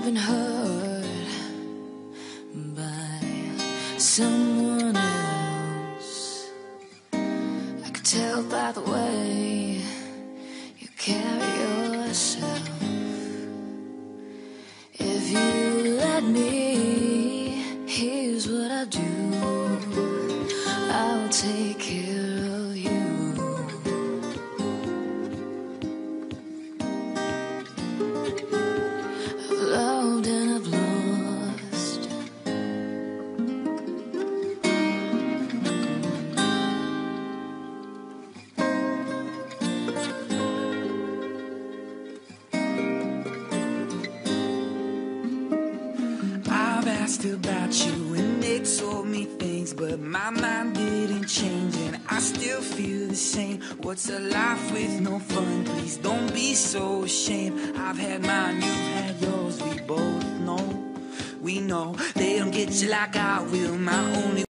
been hurt by someone else. I could tell by the way you carry yourself. If you let me, here's what I do. I'll take care of you. I've loved and I've lost. I've asked about you and they told me things, but my mind didn't change and I still feel the same. What's a life with no fun? Please don't be so ashamed. I've had mine, you've had yours. We both know, we know they don't get you like I will. My only